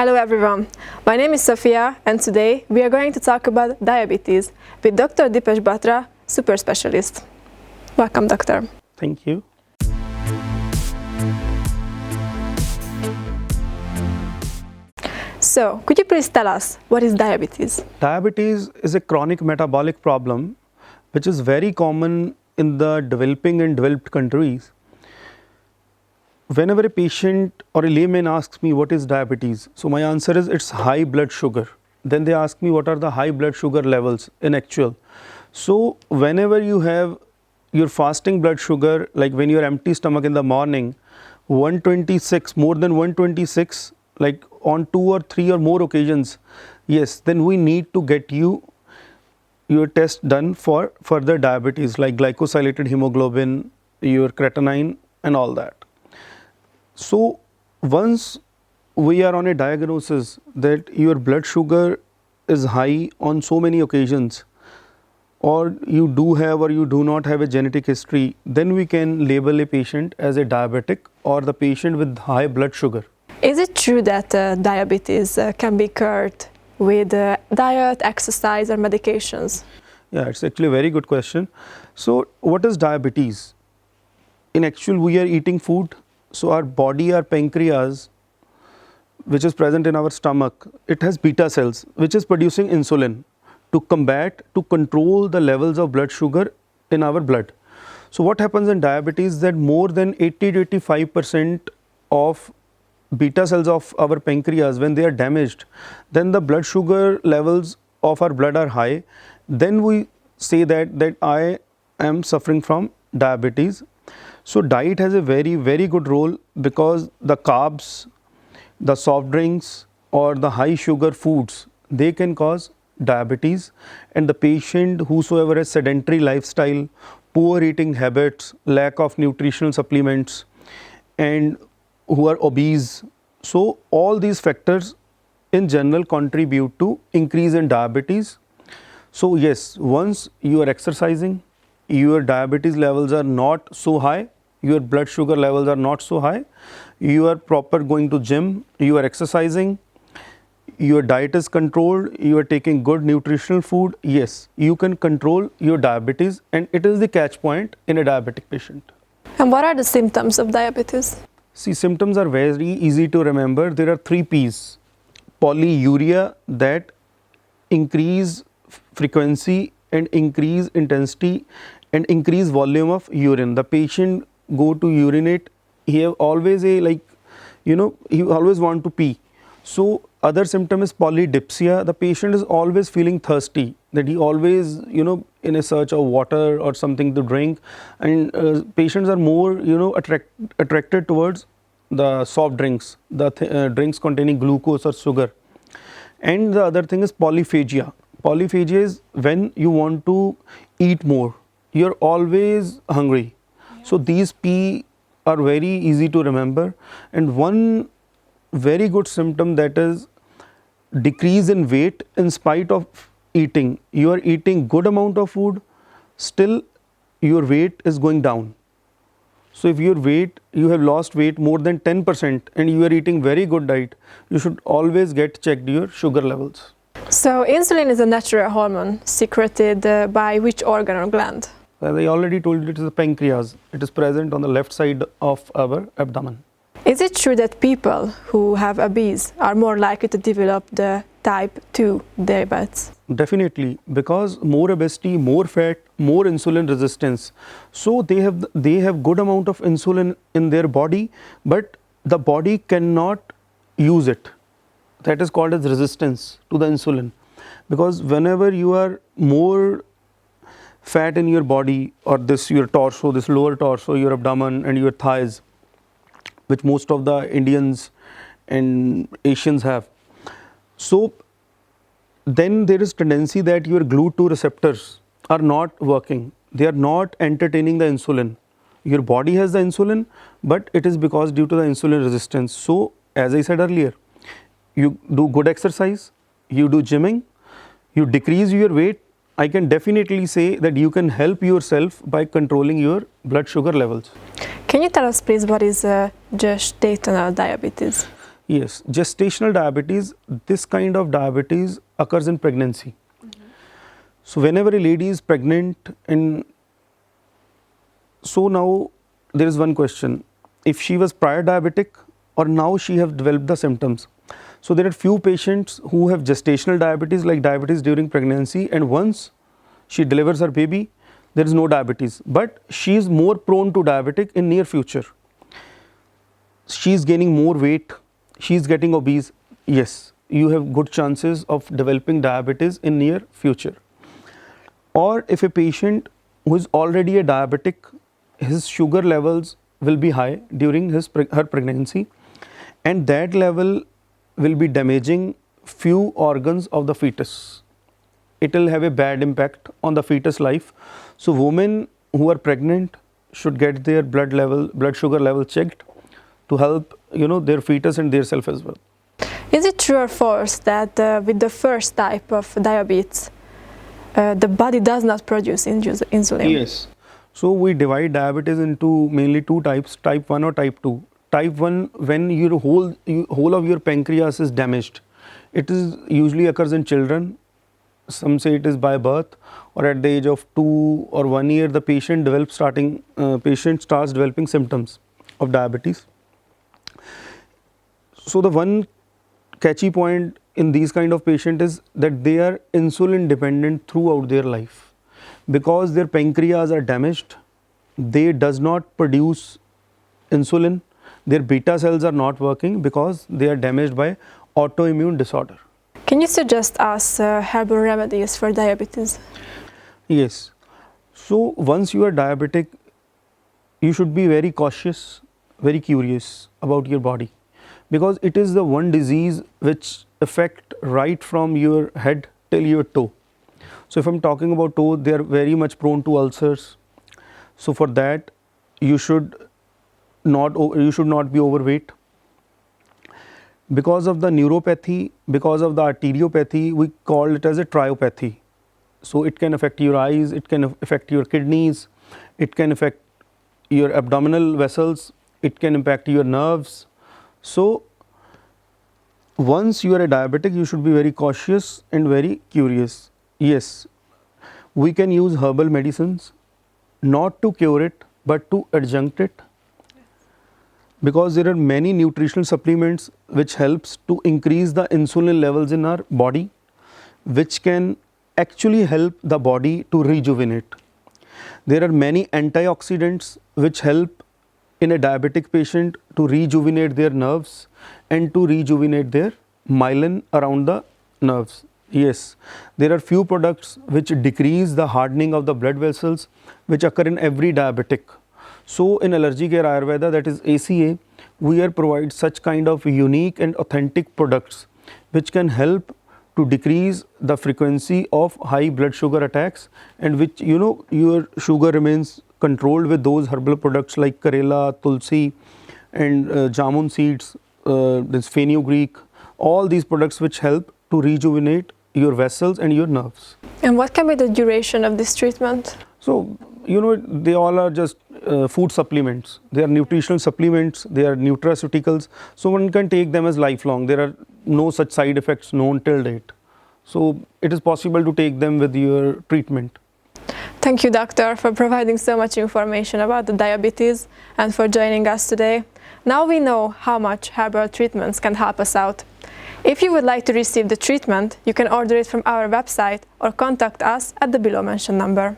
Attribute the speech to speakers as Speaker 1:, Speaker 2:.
Speaker 1: Hello everyone, my name is Sofia and today we are going to talk about diabetes with Dr. Dipesh Batra, super specialist. Welcome, doctor.
Speaker 2: Thank you.
Speaker 1: So, could you please tell us what is diabetes?
Speaker 2: Diabetes is a chronic metabolic problem which is very common in the developing and developed countries. Whenever a patient or a layman asks me what is diabetes, so my answer is it's high blood sugar. Then they ask me what are the high blood sugar levels in actual. So whenever you have your fasting blood sugar, like when you're empty stomach in the morning, 126, more than 126, like on 2 or 3 or more occasions, yes, then we need to get your test done for further diabetes like glycosylated hemoglobin, your creatinine and all that. So once we are on a diagnosis that your blood sugar is high on so many occasions, or you do have or you do not have a genetic history, then we can label a patient as a diabetic or the patient with high blood sugar.
Speaker 1: Is it true that diabetes can be cured with diet, exercise or medications?
Speaker 2: Yeah, it's actually a very good question. So what is diabetes? In actual, we are eating food. So our body, our pancreas, which is present in our stomach, it has beta cells which is producing insulin to control the levels of blood sugar in our blood. So what happens in diabetes that more than 80 to 85% of beta cells of our pancreas, when they are damaged, then the blood sugar levels of our blood are high. Then we say that I am suffering from diabetes. So diet has a very, very good role because the carbs, the soft drinks or the high sugar foods, they can cause diabetes, and the patient whosoever has sedentary lifestyle, poor eating habits, lack of nutritional supplements and who are obese. So all these factors in general contribute to increase in diabetes. So yes, once you are exercising, your diabetes levels are not so high, your blood sugar levels are not so high, you are proper going to gym, you are exercising, your diet is controlled, you are taking good nutritional food, yes, you can control your diabetes, and it is the catch point in a diabetic patient.
Speaker 1: And what are the symptoms of diabetes?
Speaker 2: See, symptoms are very easy to remember. There are 3 P's. Polyuria, that increase frequency and increase intensity and increase volume of urine. The patient go to urinate, he have always he always want to pee. So other symptom is polydipsia. The patient is always feeling thirsty, that he always in a search of water or something to drink, and patients are more attracted towards the soft drinks, the drinks containing glucose or sugar. And the other thing is polyphagia. Polyphagia is when you want to eat more, you're always hungry. So these P are very easy to remember. And one very good symptom, that is decrease in weight in spite of eating. You are eating good amount of food, still your weight is going down. So if you have lost weight more than 10% and you are eating very good diet, you should always get checked your sugar levels.
Speaker 1: So insulin is a natural hormone secreted by which organ or gland?
Speaker 2: As I already told you, it is the pancreas. It is present on the left side of our abdomen.
Speaker 1: Is it true that people who have obese are more likely to develop the type 2 diabetes?
Speaker 2: Definitely, because more obesity, more fat, more insulin resistance. So they have good amount of insulin in their body, but the body cannot use it. That is called as resistance to the insulin. Because whenever you are more fat in your body, or your torso, this lower torso, your abdomen and your thighs, which most of the Indians and Asians have, so then there is tendency that your GLUT2 receptors are not working. They are not entertaining the insulin. Your body has the insulin, but it is because due to the insulin resistance. So as I said earlier, you do good exercise, you do gymming, you decrease your weight, I can definitely say that you can help yourself by controlling your blood sugar levels.
Speaker 1: Can you tell us please what is gestational diabetes?
Speaker 2: Yes, gestational diabetes, this kind of diabetes occurs in pregnancy. So whenever a lady is pregnant, and so now there is one question, if she was prior diabetic or now she have developed the symptoms. So there are few patients who have gestational diabetes, like diabetes during pregnancy, and once she delivers her baby, there is no diabetes, but she is more prone to diabetic in near future. She is gaining more weight, she is getting obese. Yes, you have good chances of developing diabetes in near future. Or if a patient who is already a diabetic, his sugar levels will be high during her pregnancy, and that level will be damaging few organs of the fetus. It will have a bad impact on the fetus life. So women who are pregnant should get their blood sugar level checked to help their fetus and their self as well.
Speaker 1: Is it true or false that with the first type of diabetes, the body does not produce insulin?
Speaker 2: Yes. So we divide diabetes into mainly two types, type 1 or type 2. Type 1, when your whole of your pancreas is damaged, it is usually occurs in children. Some say it is by birth, or at the age of 2 or 1 year the patient starts developing symptoms of diabetes. So the one catchy point in these kind of patients is that they are insulin dependent throughout their life, because their pancreas are damaged. They does not produce insulin. Their beta cells are not working because they are damaged by autoimmune disorder.
Speaker 1: Can you suggest us herbal remedies for diabetes?
Speaker 2: Yes. So once you are diabetic, you should be very cautious, very curious about your body, because it is the one disease which affect right from your head till your toe. So if I'm talking about toe, they are very much prone to ulcers. So for that, you should not be overweight. Because of the neuropathy, because of the arteriopathy, we call it as a triopathy. So it can affect your eyes, it can affect your kidneys, it can affect your abdominal vessels, it can impact your nerves. So once you are a diabetic, you should be very cautious and very curious. Yes, we can use herbal medicines, not to cure it, but to adjunct it, because there are many nutritional supplements which helps to increase the insulin levels in our body, which can actually help the body to rejuvenate. There are many antioxidants which help in a diabetic patient to rejuvenate their nerves and to rejuvenate their myelin around the nerves. Yes, there are few products which decrease the hardening of the blood vessels, which occur in every diabetic. So in Allergy Care Ayurveda, that is ACA, we provide such kind of unique and authentic products which can help to decrease the frequency of high blood sugar attacks, and which your sugar remains controlled with those herbal products like Karela, Tulsi and Jamun seeds, this fenugreek, all these products which help to rejuvenate your vessels and your nerves.
Speaker 1: And what can be the duration of this treatment?
Speaker 2: So they all are just food supplements. They are nutritional supplements, they are nutraceuticals, so one can take them as lifelong. There are no such side effects known till date. So it is possible to take them with your treatment.
Speaker 1: Thank you, doctor, for providing so much information about the diabetes and for joining us today. Now we know how much herbal treatments can help us out. If you would like to receive the treatment, you can order it from our website or contact us at the below mentioned number.